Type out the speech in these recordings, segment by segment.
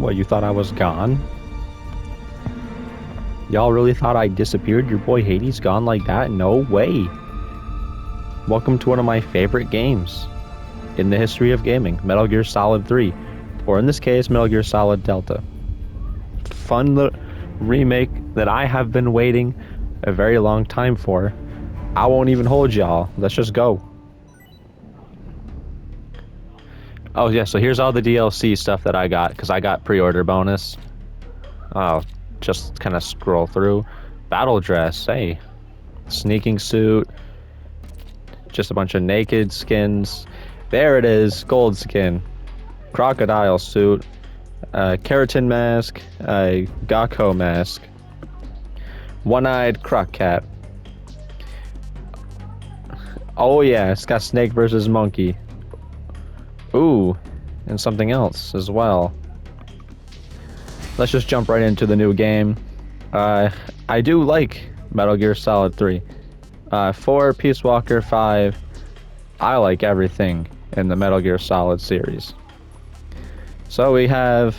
What, you thought I was gone? Y'all really thought I disappeared? Your boy Hades gone like that? No way. Welcome to one of my favorite games in the history of gaming, Metal Gear Solid 3. Or in this case, Metal Gear Solid Delta. Fun remake that I have been waiting a very long time for. I won't even hold y'all. Let's just go. Oh yeah, so here's all the DLC stuff that I got, because I got pre-order bonus. I'll just kind of scroll through. Battle dress, hey. Sneaking suit. Just a bunch of naked skins. There it is, gold skin. Crocodile suit. Keratin mask. Gakko mask. One-eyed croc cat. Oh yeah, it's got snake versus monkey. Ooh, and something else as well. Let's just jump right into the new game. I do like Metal Gear Solid 3. 4, Peace Walker, 5. I like everything in the Metal Gear Solid series. So we have...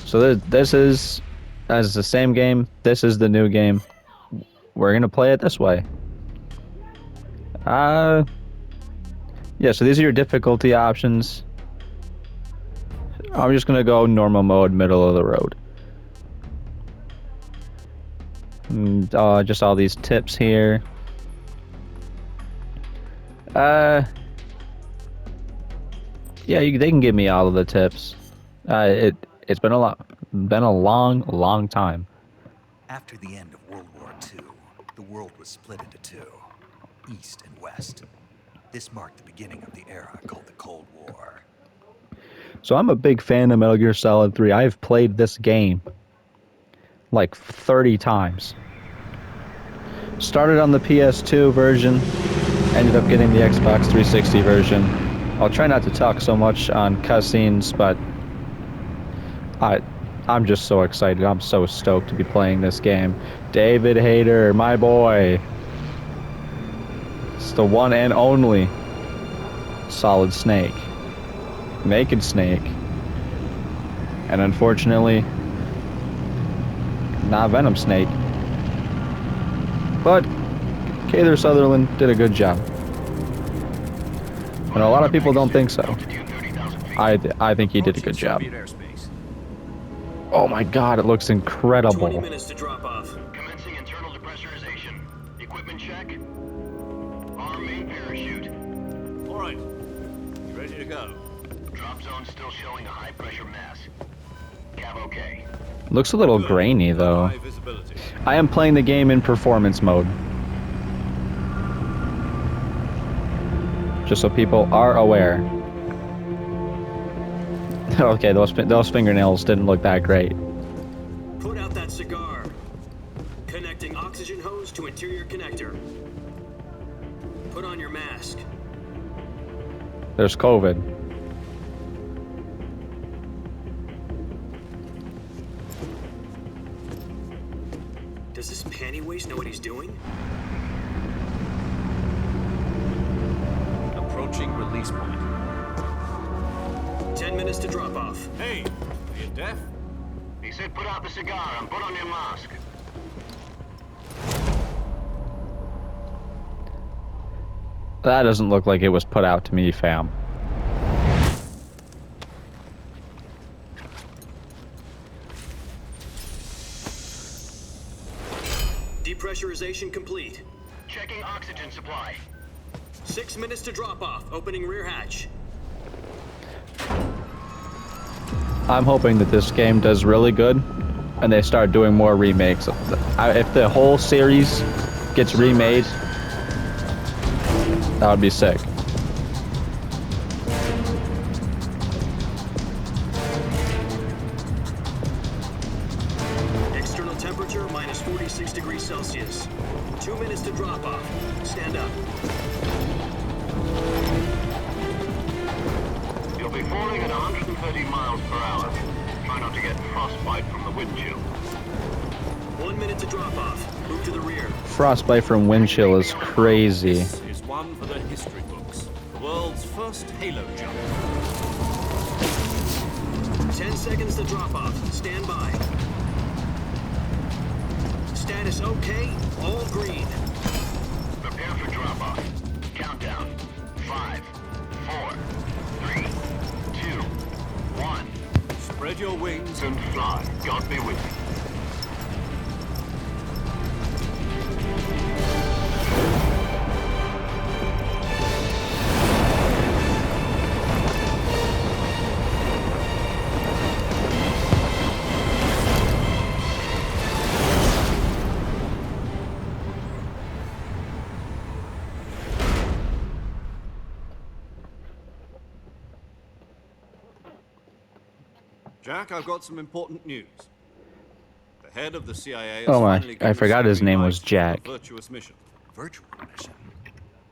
So this is... As the same game, this is the new game. We're gonna play it this way. Yeah, so these are your difficulty options. I'm just gonna go normal mode, middle of the road. Just all these tips here. Yeah, they can give me all of the tips. It's been a long time. After the end of World War II, the world was split into two, East and West. This marked the beginning of the era called the Cold War. So I'm a big fan of Metal Gear Solid 3. I've played this game like 30 times. Started on the PS2 version, ended up getting the Xbox 360 version. I'll try not to talk so much on cutscenes, but I'm just so excited. I'm so stoked to be playing this game. David Hayter, my boy. It's the one and only Solid Snake. Naked Snake. And unfortunately, not Venom Snake. But Kayler Sutherland did a good job. And a lot of people don't think so. I think he did a good job. Oh my god, it looks incredible. 20 minutes to drop off. Commencing internal depressurization. Equipment check. Arm main parachute. All right. Ready to go. Drop zone still showing a high pressure mass. Cav okay. Looks a little grainy though. High visibility. I am playing the game in performance mode. Just so people are aware. Okay, those fingernails didn't look that great. Put out that cigar. Connecting oxygen hose to interior connector. Put on your mask. There's COVID. Does this panty waste know what he's doing? Approaching release point. 10 minutes to drop off. Hey, are you deaf? He said put out the cigar and put on your mask. That doesn't look like it was put out to me, fam. Depressurization complete. Checking oxygen supply. 6 minutes to drop off. Opening rear hatch. I'm hoping that this game does really good and they start doing more remakes. If the whole series gets remade, that would be sick. External temperature minus 46 degrees Celsius. 2 minutes to drop off. Stand up. You'll be falling at 130 miles per hour. Try not to get frostbite from the wind chill. 1 minute to drop off. Move to the rear. Frostbite from wind chill is crazy. This is one for the history books. world's first Halo jump. 10 seconds to drop off. Stand by. Status okay. All green. Prepare for drop-off. Countdown. 5, 4, 3, 2, 1. Spread your wings And fly. God be with you. Jack, I've got some important news. The head of the CIA has Oh my, finally I given us forgot the his green name light was for Jack. the virtuous mission. Virtual mission.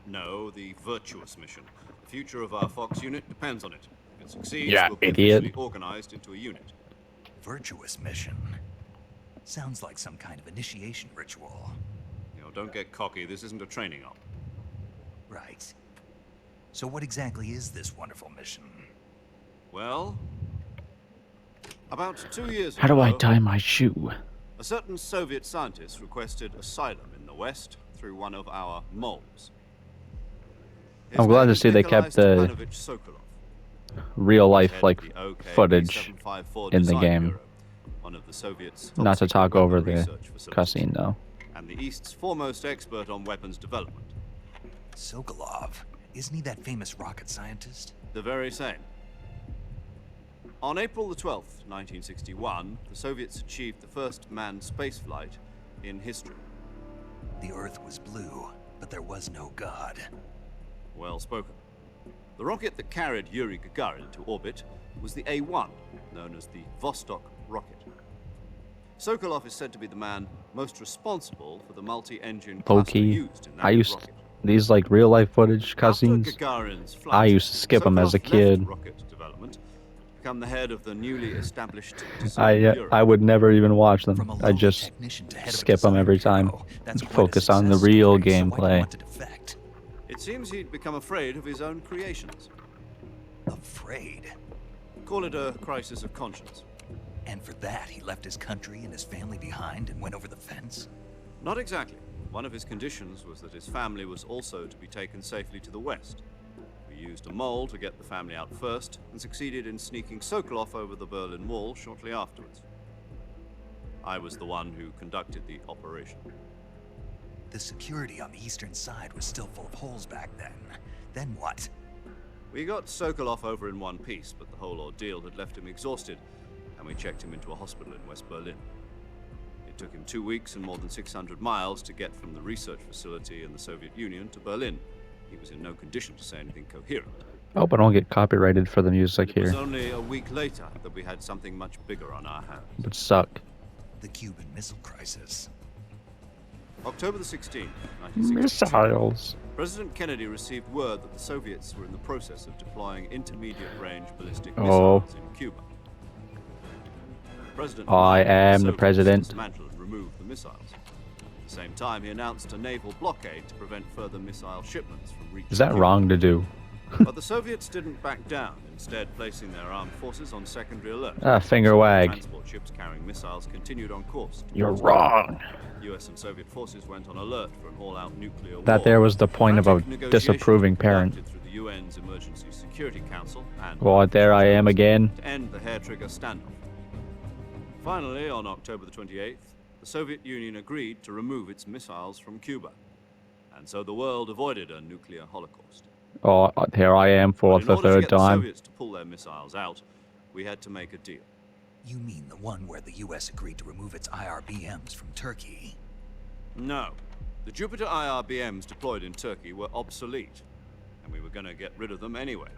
No, the virtuous mission. The future of our Fox unit depends on it. If it succeeds, Yeah, we'll be idiot. officially organized into a unit. Virtuous mission. Sounds like some kind of initiation ritual. You know, don't get cocky. This isn't a training op. Right. So what exactly is this wonderful mission? Well, about 2 years ago, How do I tie my shoe? a certain Soviet scientist requested asylum in the West through one of our moles. His I'm glad name to is see they kept Nikolai the Stepanovich Sokolov, real life head like of the OK footage B754 in the Design game. Bureau, one of the Soviets' top Not to secret talk over weapon the research facilities, cutscene though. and the East's foremost expert on weapons development. Sokolov. Isn't he that famous rocket scientist? The very same. On April the 12th, 1961, the Soviets achieved the first manned spaceflight in history. The Earth was blue, but there was no God. Well spoken. The rocket that carried Yuri Gagarin to orbit was the A-1, known as the Vostok rocket. Sokolov is said to be the man most responsible for the multi-engine cluster Low-key, used in that I used rocket. these like real life footage After cutscenes. Gagarin's flight, I used to skip them as a Sokolov left kid. rocket development to become the head of the newly established Design Bureau. I would never even watch From a them. I lowly just technician to head of a skip them design every time. bureau. That's quite a Focus on the success real story, so why'd you gameplay. want to defect? It seems he'd become afraid of his own creations. Afraid. Call it a crisis of conscience. And for that, he left his country and his family behind and went over the fence? Not exactly. One of his conditions was that his family was also to be taken safely to the west. We used a mole to get the family out first, and succeeded in sneaking Sokolov over the Berlin Wall shortly afterwards. I was the one who conducted the operation. The security on the eastern side was still full of holes back then. Then what? We got Sokolov over in one piece, but the whole ordeal had left him exhausted, and we checked him into a hospital in West Berlin. It took him 2 weeks and more than 600 miles to get from the research facility in the Soviet Union to Berlin. He was in no condition to say anything coherent. I hope I don't get copyrighted for the music It was here. only a week later that we had something much bigger on our hands. It would suck. The Cuban Missile Crisis. October the 16th, 1962. Missiles. President Kennedy received word that the Soviets were in the process of deploying intermediate-range ballistic Oh. missiles in Cuba. The president I demanded am the Soviets president. dismantle and remove the missiles. At the same time, he announced a naval blockade to prevent further missile shipments from reaching Is that Cuba. wrong to do? But the Soviets didn't back down, instead placing their armed forces on secondary alert. Finger wag. Transport ships carrying missiles continued on course. You're towards wrong. US and Soviet forces went on alert for an all-out nuclear war. That there was the point of a Frantic negotiations disapproving were parent. conducted through the UN's Emergency Security Council and Well, there I am again. to end the hair-trigger standoff. Finally, on October the 28th, the Soviet Union agreed to remove its missiles from Cuba, and so the world avoided a nuclear holocaust. Oh, here I am for But in the order to third get the time. Soviets to pull their missiles out, we had to make a deal. You mean the one where the US agreed to remove its IRBMs from Turkey? No. The Jupiter IRBMs deployed in Turkey were obsolete, and we were going to get rid of them anyway.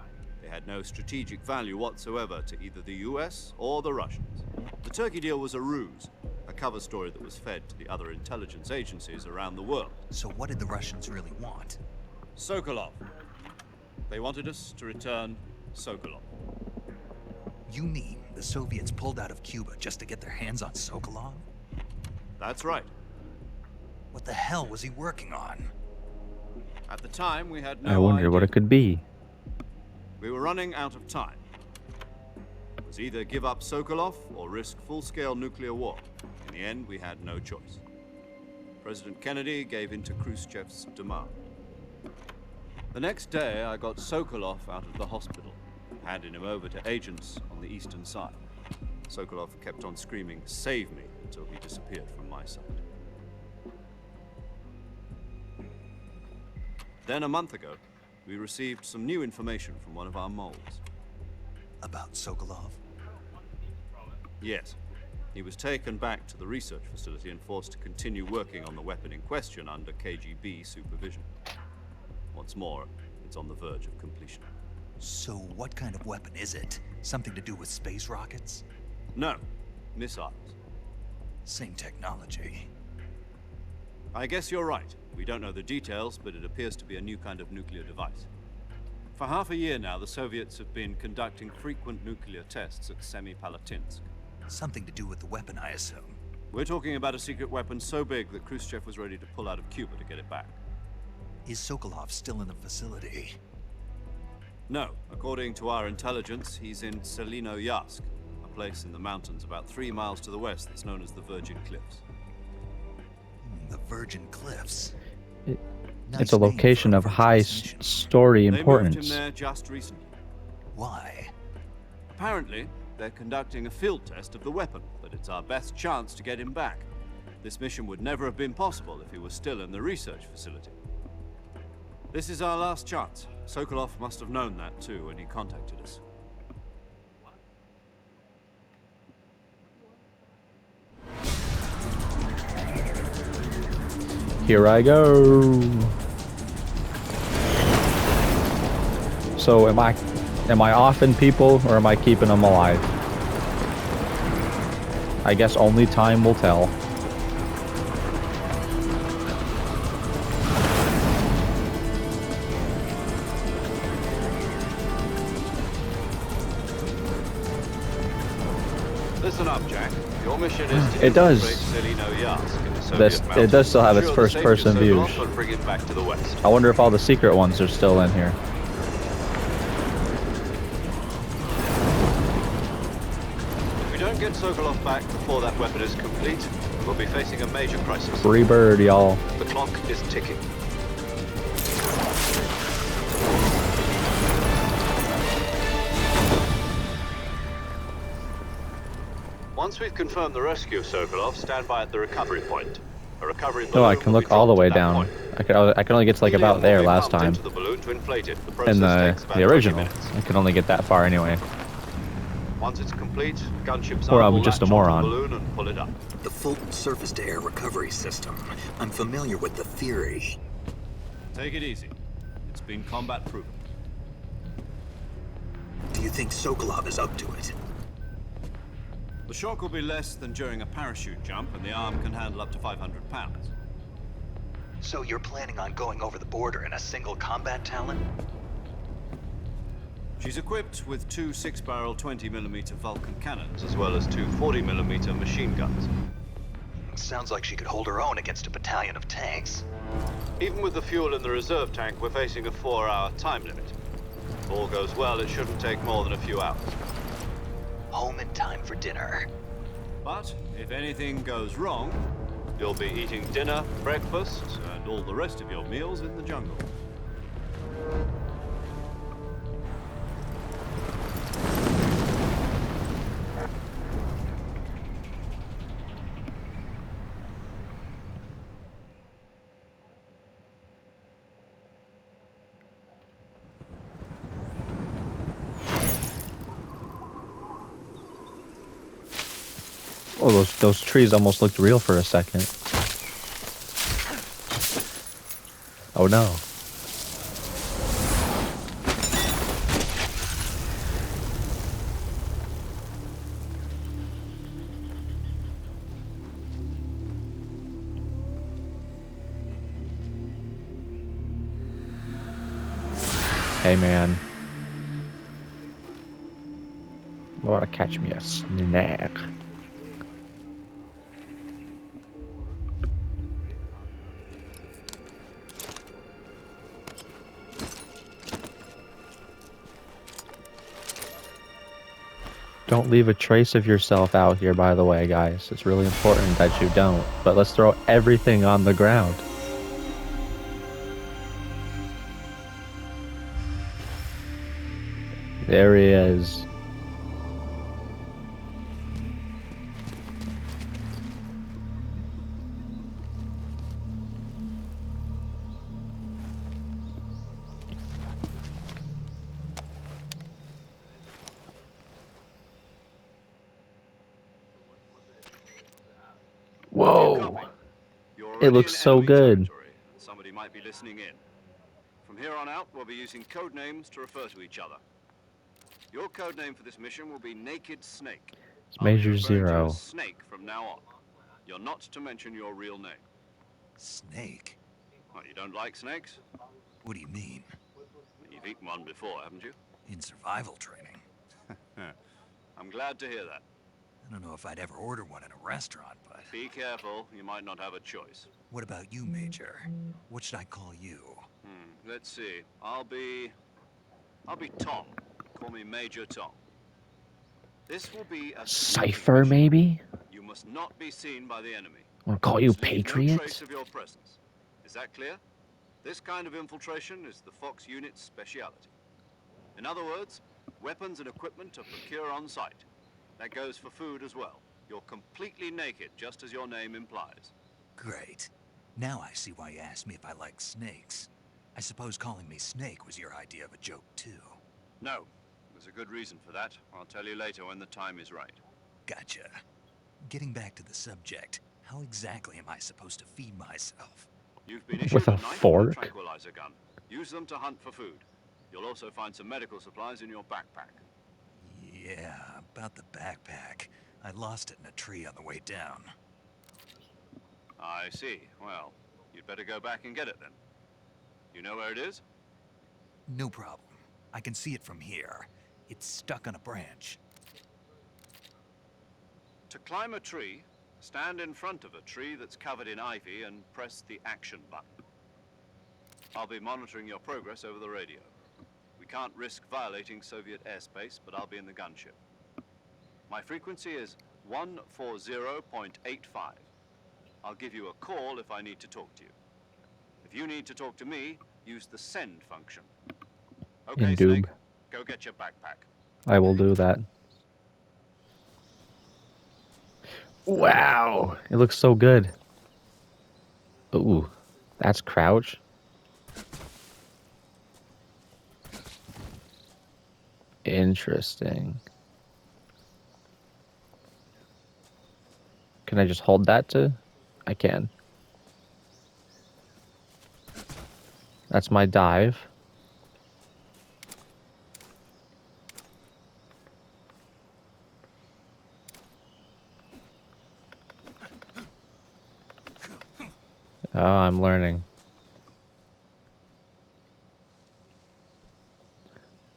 They had no strategic value whatsoever to either the US or the Russians. The Turkey deal was a ruse, a cover story that was fed to the other intelligence agencies around the world. So what did the Russians really want? Sokolov. They wanted us to return Sokolov. You mean the Soviets pulled out of Cuba just to get their hands on Sokolov? That's right. What the hell was he working on? At the time, we had no I wonder idea. what it could be. We were running out of time. It was either give up Sokolov or risk full-scale nuclear war. In the end, we had no choice. President Kennedy gave in to Khrushchev's demand. The next day, I got Sokolov out of the hospital, handing him over to agents on the eastern side. Sokolov kept on screaming, "Save me," until he disappeared from my sight. Then a month ago, we received some new information from one of our moles. About Sokolov? Yes. He was taken back to the research facility and forced to continue working on the weapon in question under KGB supervision. What's more, it's on the verge of completion. So what kind of weapon is it? Something to do with space rockets? No, missiles. Same technology. I guess you're right. We don't know the details, but it appears to be a new kind of nuclear device. For half a year now, the Soviets have been conducting frequent nuclear tests at Semipalatinsk. Something to do with the weapon, I assume. We're talking about a secret weapon so big that Khrushchev was ready to pull out of Cuba to get it back. Is Sokolov still in the facility? No, according to our intelligence, he's in Hades-ASC, a place in the mountains about 3 miles to the west that's known as the Virgin Cliffs. The Virgin Cliffs. It's a location of high story They moved importance. him there just recently. Why? Apparently, they're conducting a field test of the weapon, but it's our best chance to get him back. This mission would never have been possible if he was still in the research facility. This is our last chance. Sokolov must have known that too when he contacted us. Here I go. So am I offing people or am I keeping them alive? I guess only time will tell. Listen up, Jack. Your mission is to It does. infiltrate Hades-ASC in the Soviet mountains. It does still have its Ensure the first-person safety of views. Sokolov and bring it back to the west. I wonder if all the secret ones are still in here. If we don't get Sokolov back before that weapon is complete, we'll be facing a major crisis. Free bird, y'all. The clock is ticking. Once we've confirmed the rescue of Sokolov, stand by at the recovery point. A recovery Oh, I balloon can will look be all the dropped way at that down. point. I can only get to like about Helium there will be last pumped time. into the balloon to inflate it. The process In takes about the 20 original, minutes. I can only get that far anyway. Once it's complete, gunship Or I'm will just a latch onto moron. the balloon and pull it up. The Fulton surface-to-air recovery system. I'm familiar with the theory. Take it easy. It's been combat proven. Do you think Sokolov is up to it? The shock will be less than during a parachute jump, and the arm can handle up to 500 pounds. So you're planning on going over the border in a single combat Talon? She's equipped with 2 6-barrel 20mm Vulcan cannons, As well as 2 40mm machine guns. Sounds like she could hold her own against a battalion of tanks. Even with the fuel in the reserve tank, we're facing a 4-hour time limit. If all goes well, it shouldn't take more than a few hours. Home in time for dinner. But if anything goes wrong, You'll be eating dinner, breakfast, and all the rest of your meals in the jungle. Oh, those trees almost looked real for a second. Oh no. Hey man. You wanna catch me a snack? Don't leave a trace of yourself out here, by the way, guys. It's really important that you don't. But let's throw everything on the ground. There he is. Whoa. You're It already looks in so enemy good. territory, and somebody might be listening in. From here on out, we'll be using code names to refer to each other. Your code name for this mission will be Naked Snake. It's I'll be Major referring to you Zero. as Snake from now on. You're not to mention your real name. Snake? What, you don't like snakes? What do you mean? You've eaten one before, haven't you? In survival training? I'm glad to hear that. I don't know if I'd ever order one in a restaurant, but... Be careful, you might not have a choice. What about you, Major? What should I call you? Let's see. I'll be Tom. Call me Major Tom. This will be a Cypher, maybe? You must not be seen by the enemy. I want to call you Must leave no Patriots? trace of your presence. Is that clear? This kind of infiltration is the Fox unit's speciality. In other words, weapons and equipment are procure on site. That goes for food as well. You're completely naked, just as your name implies. Great. Now I see why you asked me if I like snakes. I suppose calling me Snake was your idea of a joke, too. No, there's a good reason for that. I'll tell you later when the time is right. Gotcha. Getting back to the subject, how exactly am I supposed to feed myself? You've been issued With a knife and fork? tranquilizer gun. Use them to hunt for food. You'll also find some medical supplies in your backpack. Yeah, about the backpack. I lost it in a tree on the way down. I see. Well, you'd better go back and get it then. You know where it is? No problem. I can see it from here. It's stuck on a branch. To climb a tree, stand in front of a tree that's covered in ivy and press the action button. I'll be monitoring your progress over the radio. We can't risk violating Soviet airspace, but I'll be in the gunship. My frequency is 140.85. I'll give you a call if I need to talk to you. If you need to talk to me, use the send function. Okay, Indoob. Snake, go get your backpack. I will do that. Wow. It looks so good. Ooh. That's crouch. Interesting. Can I just hold that to? I can. That's my dive. Oh, I'm learning.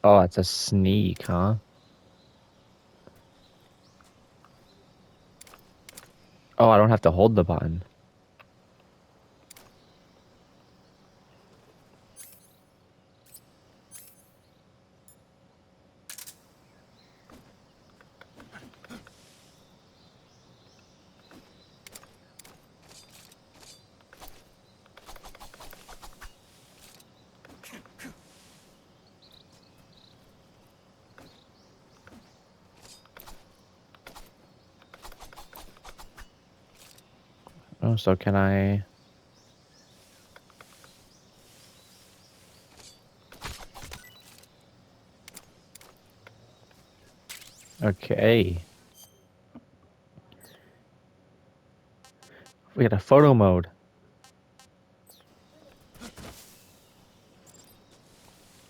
Oh, it's a sneak, huh? Oh, I don't have to hold the button. Oh, so can I... Okay. We got a photo mode.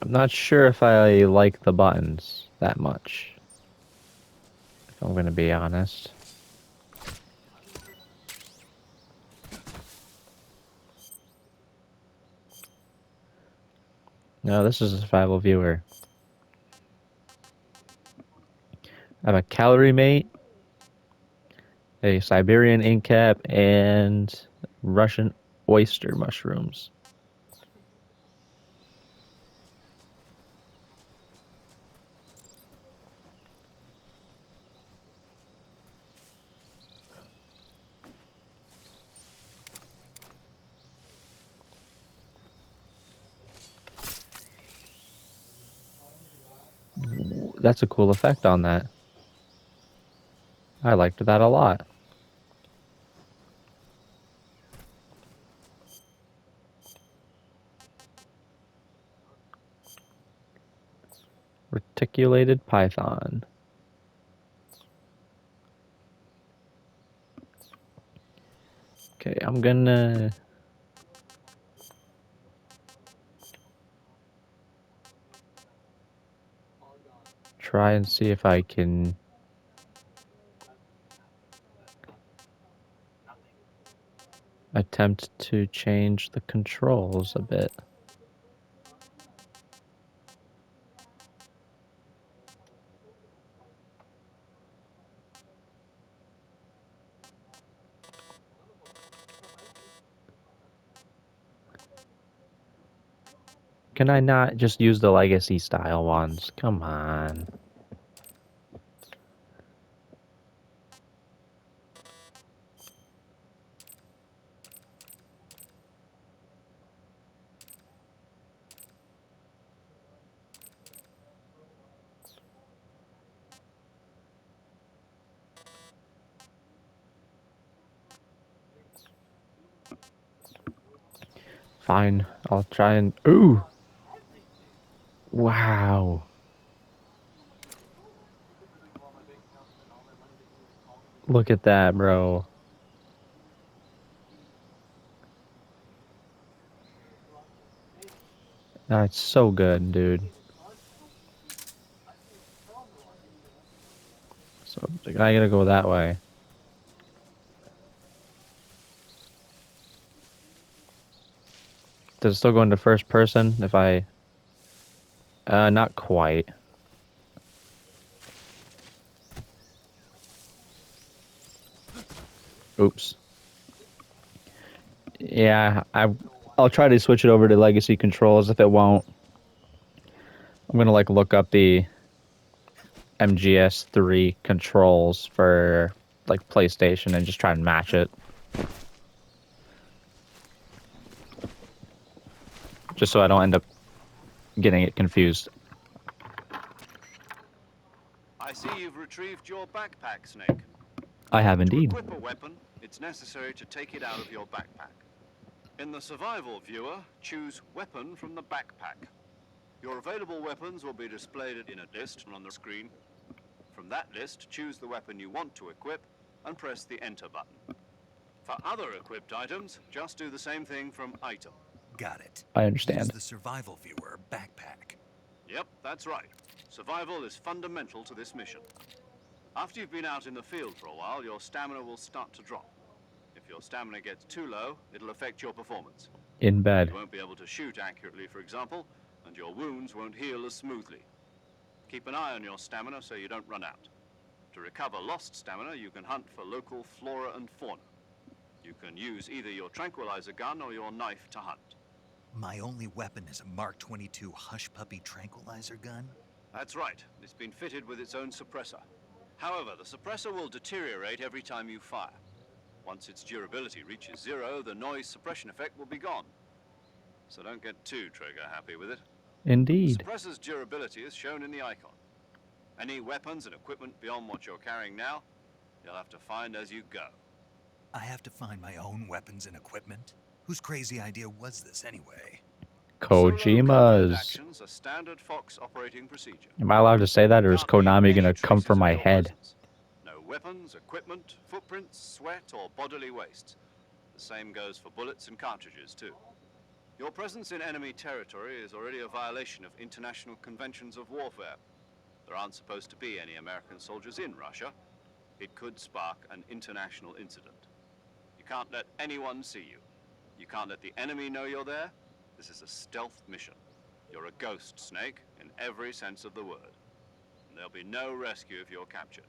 I'm not sure if I like the buttons that much, if I'm gonna be honest. No, this is a survival viewer. I have a calorie mate, a Siberian ink cap, and Russian oyster mushrooms. That's a cool effect on that. I liked that a lot. Reticulated python. Okay, I'm gonna try and see if I can attempt to change the controls a bit. Can I not just use the legacy style ones? Come on. Fine, I'll try and... Ooh! Wow. Look at that, bro. That's so good, dude. So, I gotta go that way. Does it still go into first person if I... not quite. Oops. Yeah, I'll try to switch it over to legacy controls. If it won't, I'm gonna like look up the MGS3 controls for like PlayStation and just try and match it. Just so I don't end up getting it confused. I see you've retrieved your backpack, Snake. I have indeed. To equip a weapon, it's necessary to take it out of your backpack. In the survival viewer, choose Weapon from the backpack. Your available weapons will be displayed in a list on the screen. From that list, choose the weapon you want to equip and press the Enter button. For other equipped items, just do the same thing from Item. Got it. I understand. Use the survival viewer backpack. Yep, that's right. Survival is fundamental to this mission. After you've been out in the field for a while, your stamina will start to drop. If your stamina gets too low, it'll affect your performance. In bed. You won't be able to shoot accurately, for example, and your wounds won't heal as smoothly. Keep an eye on your stamina so you don't run out. To recover lost stamina, you can hunt for local flora and fauna. You can use either your tranquilizer gun or your knife to hunt. My only weapon is a Mark 22 Hush Puppy tranquilizer gun? That's right. It's been fitted with its own suppressor. However, the suppressor will deteriorate every time you fire. Once its durability reaches 0, the noise suppression effect will be gone. So don't get too trigger-happy with it. Indeed. The suppressor's durability is shown in the icon. Any weapons and equipment beyond what you're carrying now, you'll have to find as you go. I have to find my own weapons and equipment? Whose crazy idea was this anyway? Solo covert Kojima's. actions are standard Fox operating procedure. Am I allowed to say that, or is Can't leave Konami any gonna come traces for of my your head? presence. No weapons, equipment, footprints, sweat, or bodily wastes. The same goes for bullets and cartridges, too. Your presence in enemy territory is already a violation of international conventions of warfare. There aren't supposed to be any American soldiers in Russia. It could spark an international incident. You can't let anyone see you. You can't let the enemy know you're there. This is a stealth mission. You're a ghost, Snake, in every sense of the word. And there'll be no rescue if you're captured.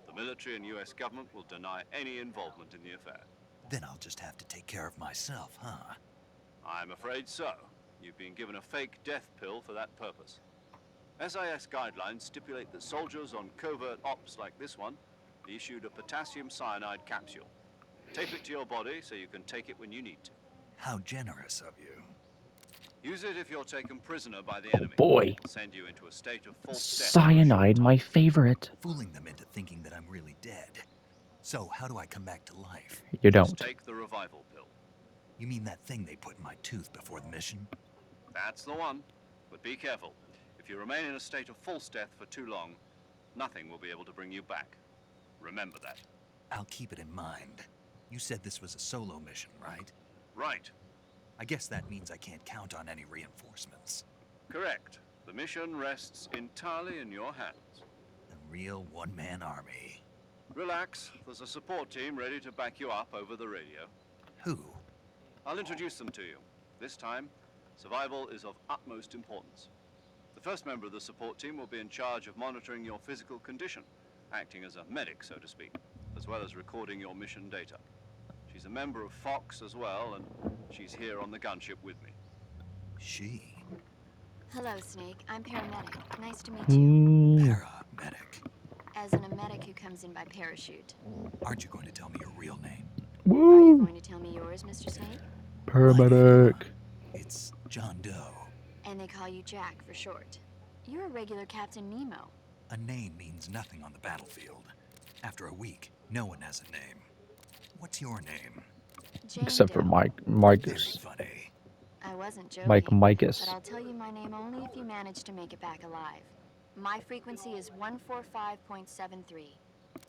The military and US government will deny any involvement in the affair. Then I'll just have to take care of myself, huh? I'm afraid so. You've been given a fake death pill for that purpose. SIS guidelines stipulate that soldiers on covert ops like this one be issued a potassium cyanide capsule. Tape it to your body so you can take it when you need to. How generous of you. Use it if you're taken prisoner by the enemy. Boy. It'll send you into a state of false death. Cyanide, my favorite. Fooling them into thinking that I'm really dead. So how do I come back to life? You Just don't. take the revival pill. You mean that thing they put in my tooth before the mission? That's the one. But be careful. If you remain in a state of false death for too long, nothing will be able to bring you back. Remember that. I'll keep it in mind. You said this was a solo mission, right? Right. I guess that means I can't count on any reinforcements. Correct. The mission rests entirely in your hands. A real one-man army. Relax. There's a support team ready to back you up over the radio. Who? I'll introduce them to you. This time, survival is of utmost importance. The first member of the support team will be in charge of monitoring your physical condition, acting as a medic, so to speak, as well as recording your mission data. She's a member of Fox as well, and she's here on the gunship with me. She? Hello, Snake. I'm paramedic. Nice to meet you. Paramedic. As in a medic who comes in by parachute. Aren't you going to tell me your real name? Are you Woo! going to tell me yours, Mr. Snake? Paramedic. It's John Doe. And they call you Jack for short. You're a regular Captain Nemo. A name means nothing on the battlefield. After a week, no one has a name. What's your name? Jane Except for Doe. Mike Very Micus. funny. I wasn't joking. Mike Micus. But I'll tell you my name only if you manage to make it back alive. My frequency is 145.73.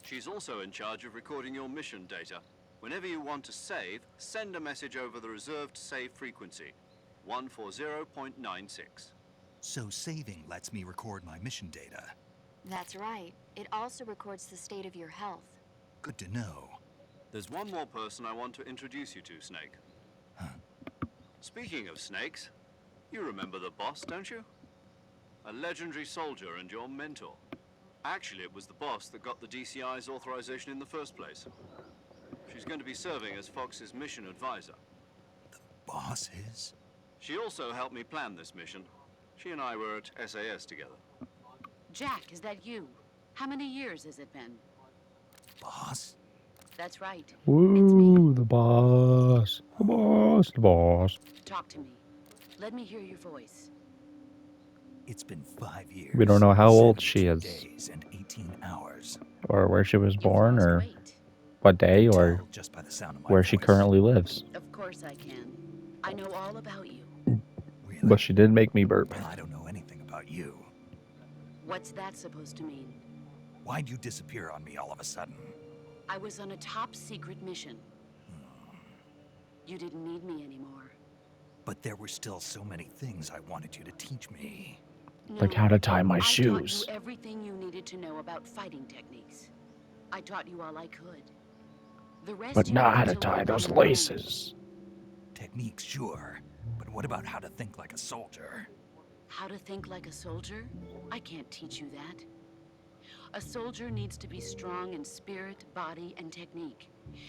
She's also in charge of recording your mission data. Whenever you want to save, send a message over the reserved save frequency, 140.96. So saving lets me record my mission data. That's right. It also records the state of your health. Good to know. There's one more person I want to introduce you to, Snake. Huh. Speaking of snakes, you remember the boss, don't you? A legendary soldier and your mentor. Actually, it was the boss that got the DCI's authorization in the first place. She's going to be serving as Fox's mission advisor. Boss is? She also helped me plan this mission. She and I were at SAS together. Jack, is that you? How many years has it been? Boss? That's right. Woo! The boss. The boss. The boss. Talk to me. Let me hear your voice. It's been 5 years. We don't know how old she 72 is. days and 18 hours. Or where she was You've born, lost or weight. what day, or Tell just by the sound of my where she voice. currently lives. Of course I can. I know all about you. Really? But she did make me burp. Well, I don't know anything about you. What's that supposed to mean? Why'd you disappear on me all of a sudden? I was on a top secret mission. You didn't need me anymore. But there were still so many things I wanted you to teach me. Like how to tie my I shoes. taught you everything you needed to know about fighting techniques. I taught you all I could. The rest But you not need how to to tie learn those on your own. laces. Techniques, sure. But what about how to think like a soldier? How to think like a soldier? I can't teach you that. A soldier needs to be strong in spirit, body, and technique.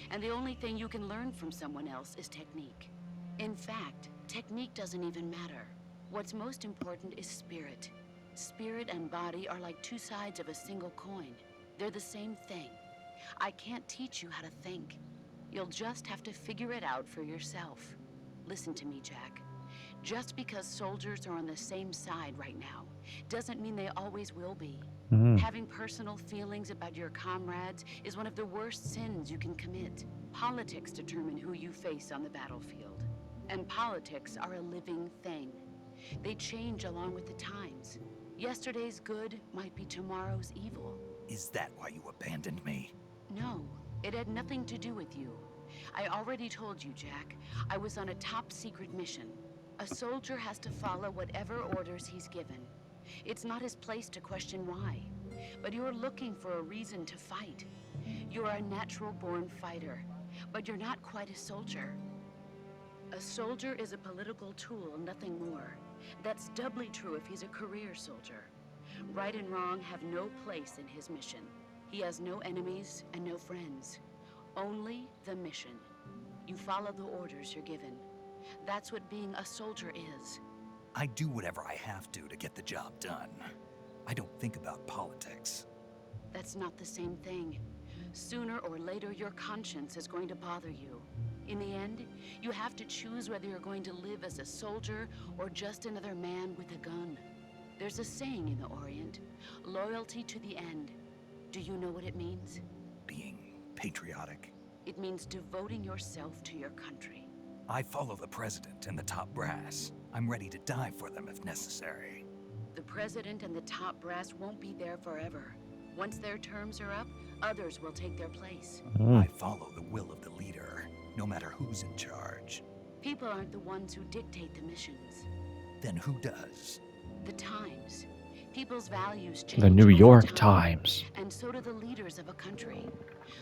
And the only thing you can learn from someone else is technique. In fact, technique doesn't even matter. What's most important is spirit. Spirit and body are like two sides of a single coin. They're the same thing. I can't teach you how to think. You'll just have to figure it out for yourself. Listen to me, Jack. Just because soldiers are on the same side right now doesn't mean they always will be. Having personal feelings about your comrades is one of the worst sins you can commit. Politics determine who you face on the battlefield. And politics are a living thing. They change along with the times. Yesterday's good might be tomorrow's evil. Is that why you abandoned me? No, it had nothing to do with you. I already told you, Jack. I was on a top secret mission. A soldier has to follow whatever orders he's given. It's not his place to question why. But you're looking for a reason to fight. You're a natural-born fighter, but you're not quite a soldier. A soldier is a political tool, nothing more. That's doubly true if he's a career soldier. Right and wrong have no place in his mission. He has no enemies and no friends. Only the mission. You follow the orders you're given. That's what being a soldier is. I do whatever I have to get the job done. I don't think about politics. That's not the same thing. Sooner or later, your conscience is going to bother you. In the end, you have to choose whether you're going to live as a soldier or just another man with a gun. There's a saying in the Orient, loyalty to the end. Do you know what it means? Being patriotic. It means devoting yourself to your country. I follow the president and the top brass. I'm ready to die for them if necessary. The president and the top brass won't be there forever. Once their terms are up, others will take their place. I follow the will of the leader, no matter who's in charge. People aren't the ones who dictate the missions. Then who does? The times. People's values change The New over York time, Times. and so do the leaders of a country.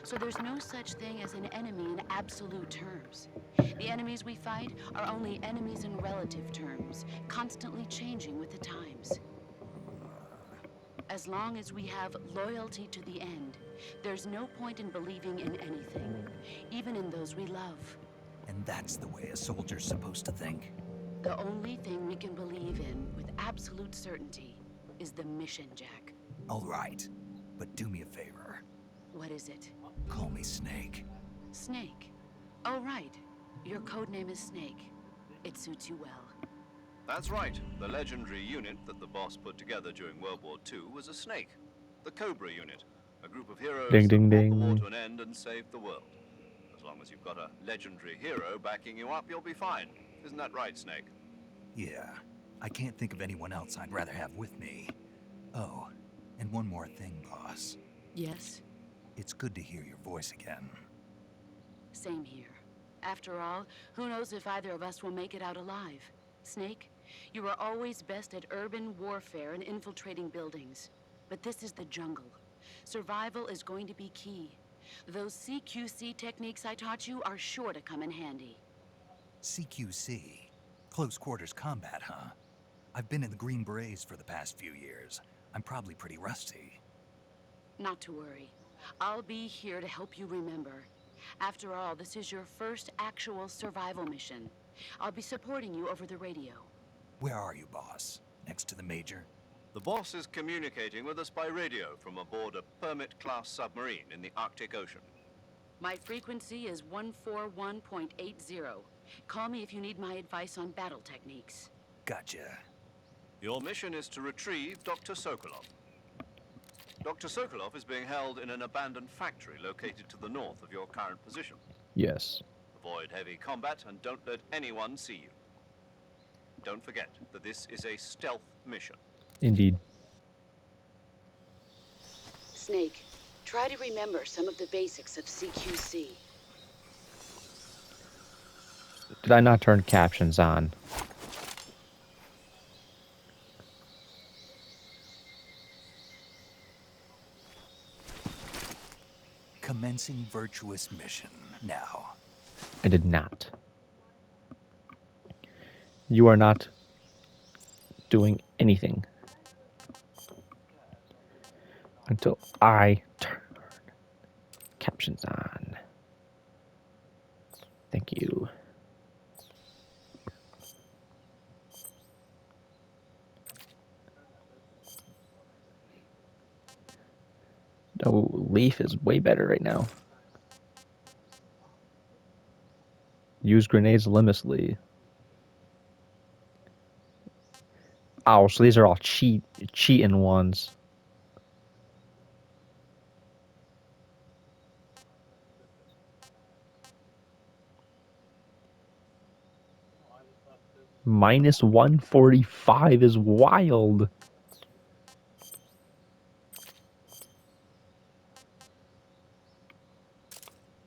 So there's no such thing as an enemy in absolute terms. The enemies we fight are only enemies in relative terms, constantly changing with the times. As long as we have loyalty to the end, there's no point in believing in anything, even in those we love. And that's the way a soldier's supposed to think? The only thing we can believe in with absolute certainty is the mission, Jack. All right, but do me a favor. What is it? Call me Snake. Snake. Oh, right. Your codename is Snake. It suits you well. That's right. The legendary unit that the boss put together during World War II was a snake. The Cobra unit. A group of heroes Ding, ding, that brought the war ding. to an end and saved the world. As long as you've got a legendary hero backing you up, you'll be fine. Isn't that right, Snake? Yeah, I can't think of anyone else I'd rather have with me. Oh, and one more thing, boss. Yes? It's good to hear your voice again. Same here. After all, who knows if either of us will make it out alive? Snake, you are always best at urban warfare and infiltrating buildings. But this is the jungle. Survival is going to be key. Those CQC techniques I taught you are sure to come in handy. CQC? Close quarters combat, huh? I've been in the Green Berets for the past few years. I'm probably pretty rusty. Not to worry. I'll be here to help you remember. After all, this is your first actual survival mission. I'll be supporting you over the radio. Where are you, boss? Next to the Major? The boss is communicating with us by radio from aboard a Permit-class submarine in the Arctic Ocean. My frequency is 141.80. Call me if you need my advice on battle techniques. Gotcha. Your mission is to retrieve Dr. Sokolov. Dr. Sokolov is being held in an abandoned factory located to the north of your current position. Yes. Avoid heavy combat and don't let anyone see you. Don't forget that this is a stealth mission. Indeed. Snake, try to remember some of the basics of CQC. Did I not turn captions on? Commencing virtuous mission now. I did not. You are not doing anything until I turn captions on. Thank you. No, Leaf is way better right now. Use grenades limitously. Oh, so these are all cheating ones. Minus 145 is wild.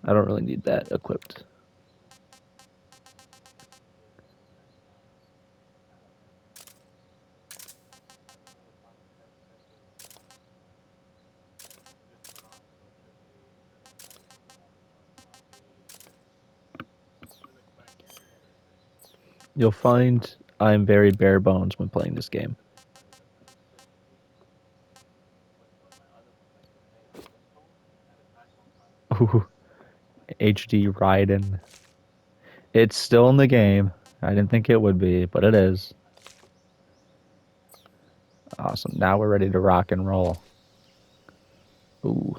I don't really need that equipped. You'll find I'm very bare bones when playing this game. Ooh, HD Raiden. It's still in the game. I didn't think it would be, but it is. Awesome. Now we're ready to rock and roll. Ooh.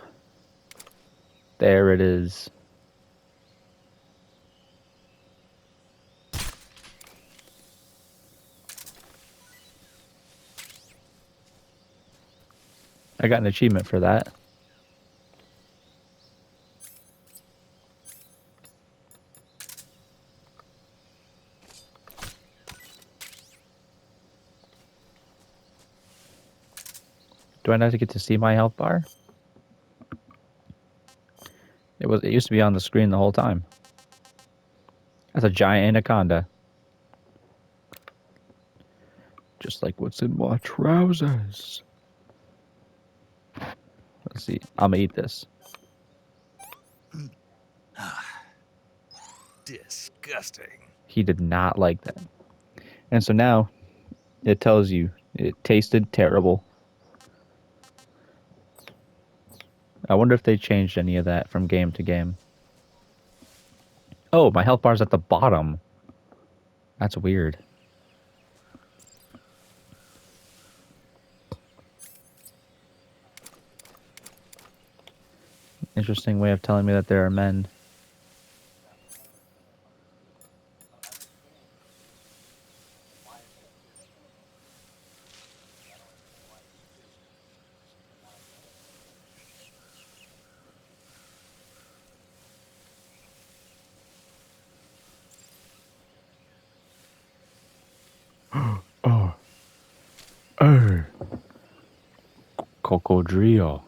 There it is. I got an achievement for that. Do I not get to see my health bar? It used to be on the screen the whole time. That's a giant anaconda. Just like what's in my trousers. Let's see. I'm gonna eat this. Disgusting. He did not like that. And so now it tells you it tasted terrible. I wonder if they changed any of that from game to game. Oh, my health bar's at the bottom. That's weird. Interesting way of telling me that there are men. Oh. Oh. Cocodrillo.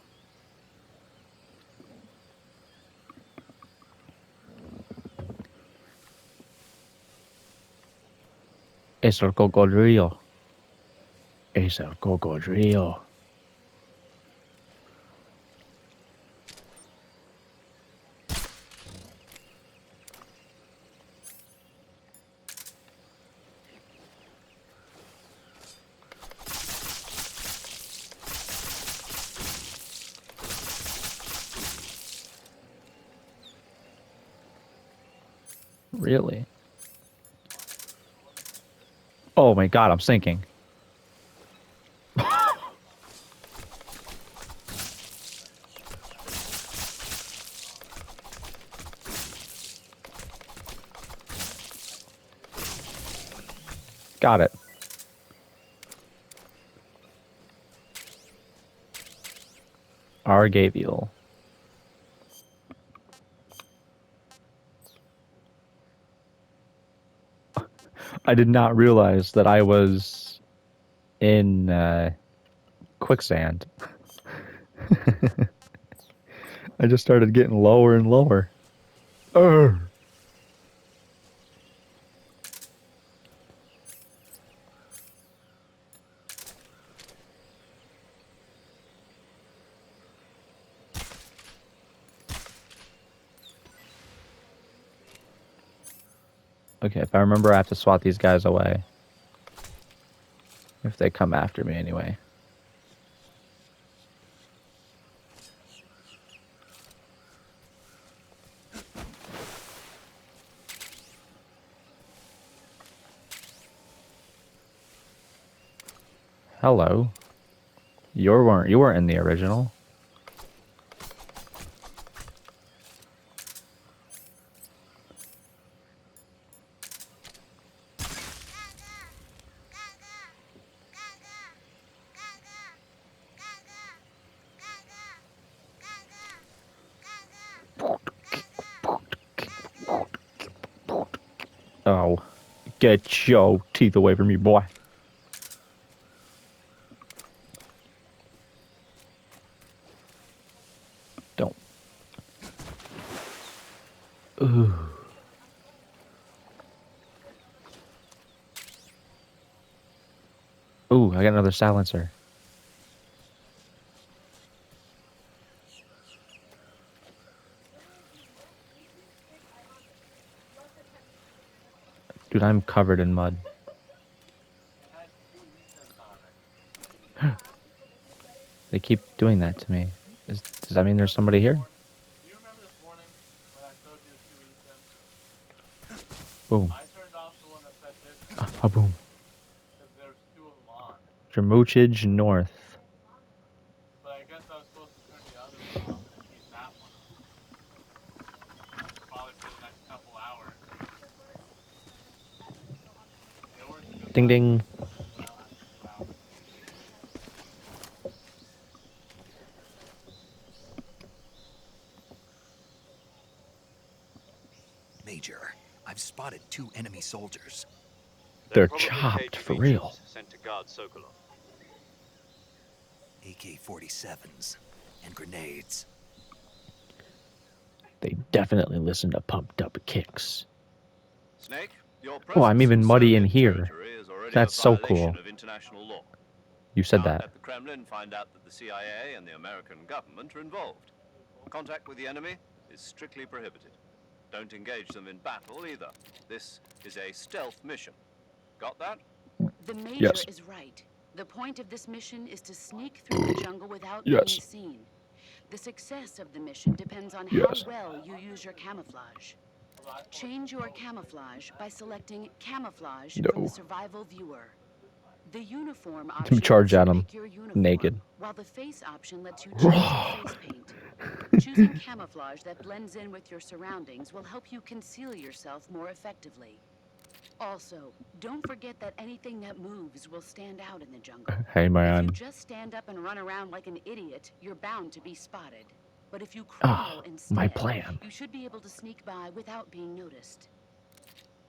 Es el cocodrillo. Es el cocodrillo. Really? Oh my god, I'm sinking. Got it. Argavial. I did not realize that I was in quicksand. I just started getting lower and lower. Urgh. Okay, if I remember, I have to swat these guys away. If they come after me anyway. Hello. You weren't in the original. Oh, get your teeth away from me, boy. Don't. Ooh. Ooh, I got another silencer. Dude, I'm covered in mud. They keep doing that to me. Does that mean there's somebody here? Boom. Boom. Dramuchage North. But I guess I was supposed to turn the other one off and keep that one on. Probably for the next couple hours. Ding ding. soldiers. They're probably chopped, for KGB real. troops sent to guard Sokolov. AK-47s and grenades. They definitely listen to pumped up kicks. Snake, your Oh, I'm presence even muddy in Soviet here. territory is already That's a so violation cool. of international law. You said Now, that. let the Kremlin find out that the CIA and the American government are involved. Contact with the enemy is strictly prohibited. Don't engage them in battle either. This is a stealth mission. Got that? The Major Yes. is right. The point of this mission is to sneak through the jungle without Yes. being seen. The success of the mission depends on Yes. how well you use your camouflage. Change your camouflage by selecting Camouflage from No. the Survival Viewer. The uniform Let me option charge lets at you him pick your uniform, naked. while the face option lets you choose your face paint. Choosing camouflage that blends in with your surroundings will help you conceal yourself more effectively. Also, don't forget that anything that moves will stand out in the jungle. Hey, If you man. just stand up and run around like an idiot, you're bound to be spotted. But if you Ah, crawl instead, my plan. you should be able to sneak by without being noticed.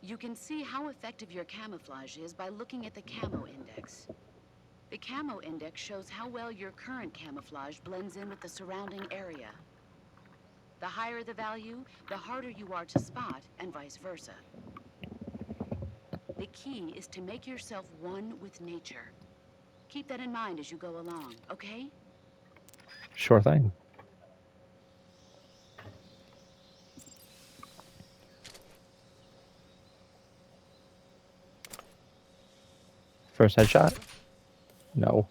You can see how effective your camouflage is by looking at the Camo Index. The Camo Index shows how well your current camouflage blends in with the surrounding area. The higher the value, the harder you are to spot, and vice versa. The key is to make yourself one with nature. Keep that in mind as you go along, okay? Sure thing. First headshot? No.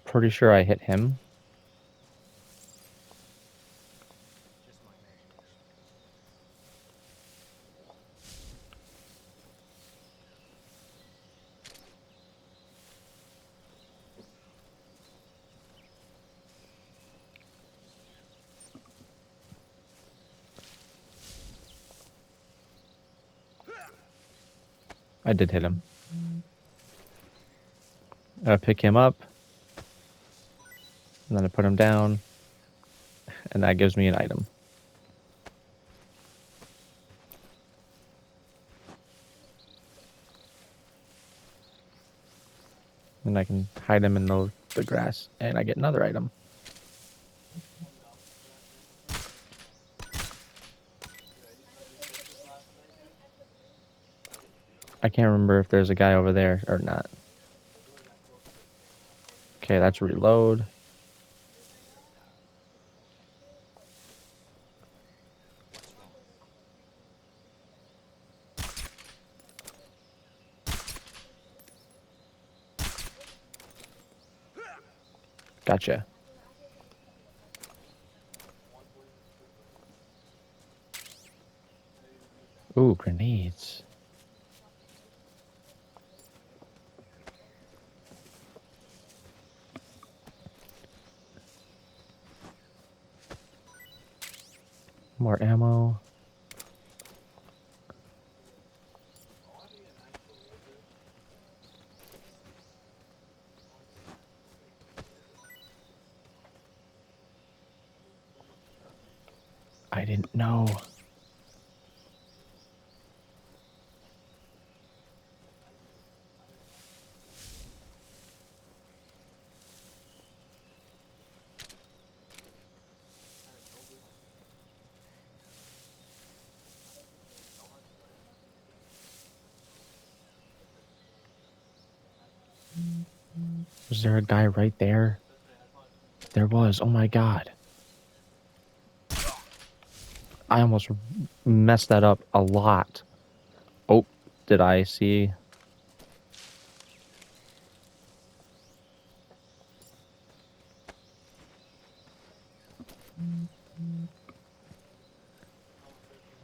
Pretty sure I hit him. I did hit him. I pick him up. And then I put him down. And that gives me an item. And I can hide him in the grass. And I get another item. I can't remember if there's a guy over there or not. Okay, that's reload. Gotcha. Ooh, grenades. More ammo. I didn't know. Was there a guy right there? There was. Oh my god. I almost messed that up a lot. Oh, did I see?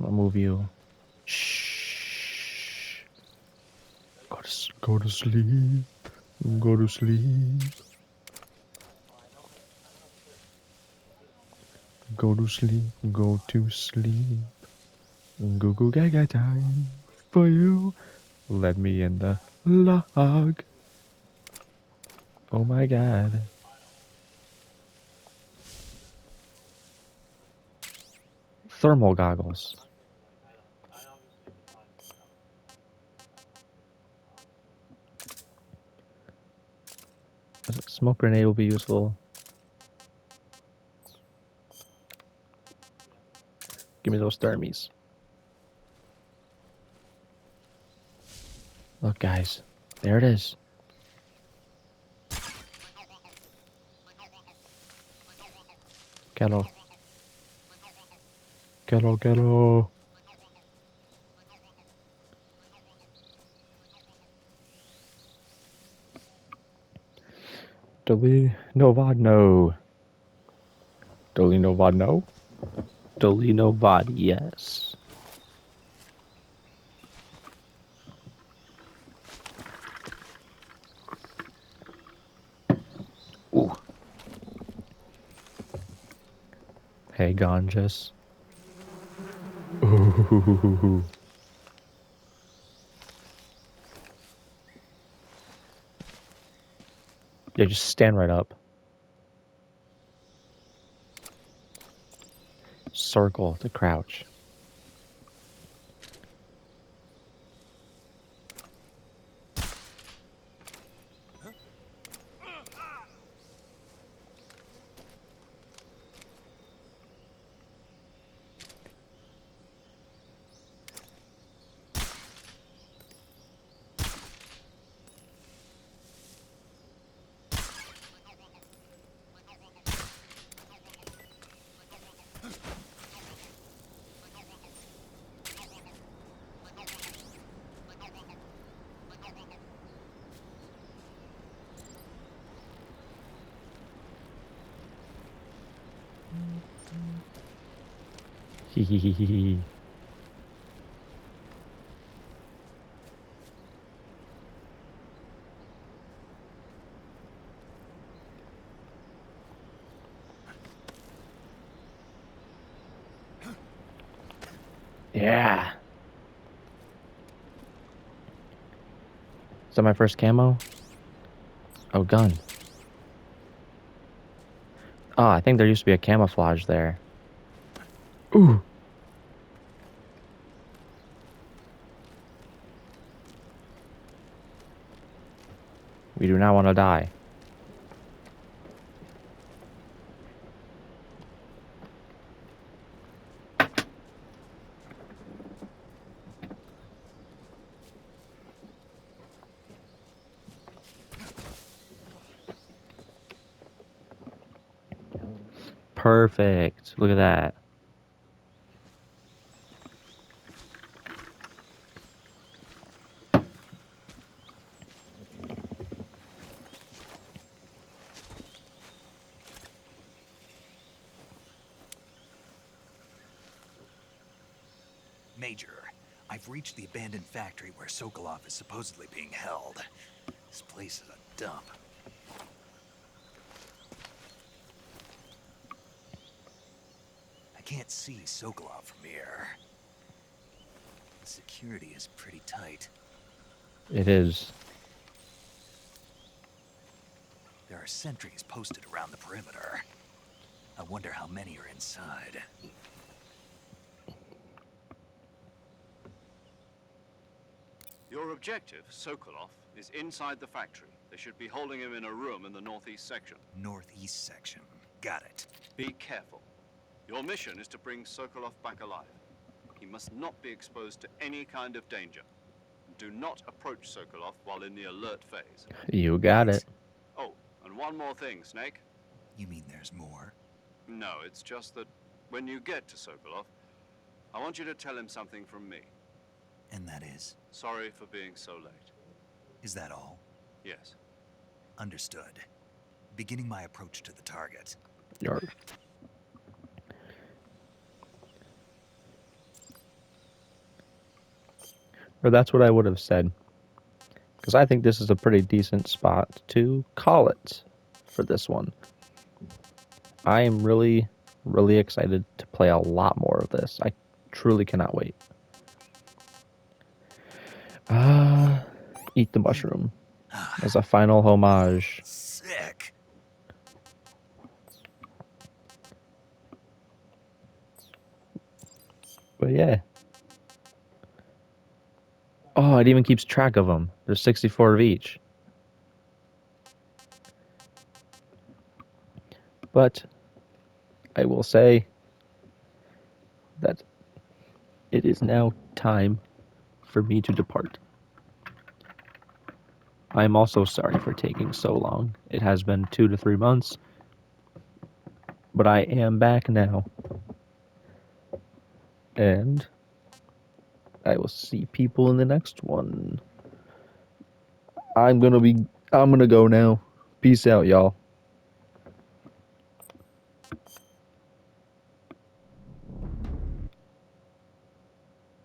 I'll move you. Shh. Go to sleep. Go to sleep. Go to sleep, go to sleep. Goo goo gaga time for you. Let me in the log. Oh my god. Thermal goggles. Smoke grenade will be useful. Give me those thermies. Look, guys. There it is. Kettle. Kettle, kettle. Dolly Novad, no. Dolly Novad, no. Dolly Novad, yes. Ooh. Hey, Ganges. Ooh. Yeah, just stand right up. Circle to crouch. Hehehehe. Yeah. Is that my first camo? Oh, gun. Oh, I think there used to be a camouflage there. Ooh. We do not want to die. Perfect. Look at that. Major, I've reached the abandoned factory where Sokolov is supposedly being held. This place is a dump. I can't see Sokolov from here. The security is pretty tight. It is. There are sentries posted around the perimeter. I wonder how many are inside. Your objective, Sokolov, is inside the factory. They should be holding him in a room in the northeast section. Northeast section. Got it. Be careful. Your mission is to bring Sokolov back alive. He must not be exposed to any kind of danger. Do not approach Sokolov while in the alert phase. You got it. Oh, and one more thing, Snake. You mean there's more? No, it's just that when you get to Sokolov, I want you to tell him something from me. And that is? Sorry for being so late. Is that all? Yes. Understood. Beginning my approach to the target. Yarp. Or that's what I would have said. Because I think this is a pretty decent spot to call it for this one. I am really really excited to play a lot more of this. I truly cannot wait. Eat the mushroom as a final homage. Sick. But yeah. Oh, it even keeps track of them. There's 64 of each. But I will say that it is now time for me to depart. I am also sorry for taking so long. It has been 2 to 3 months, but I am back now. And I will see people in the next one. I'm gonna go now. Peace out, y'all.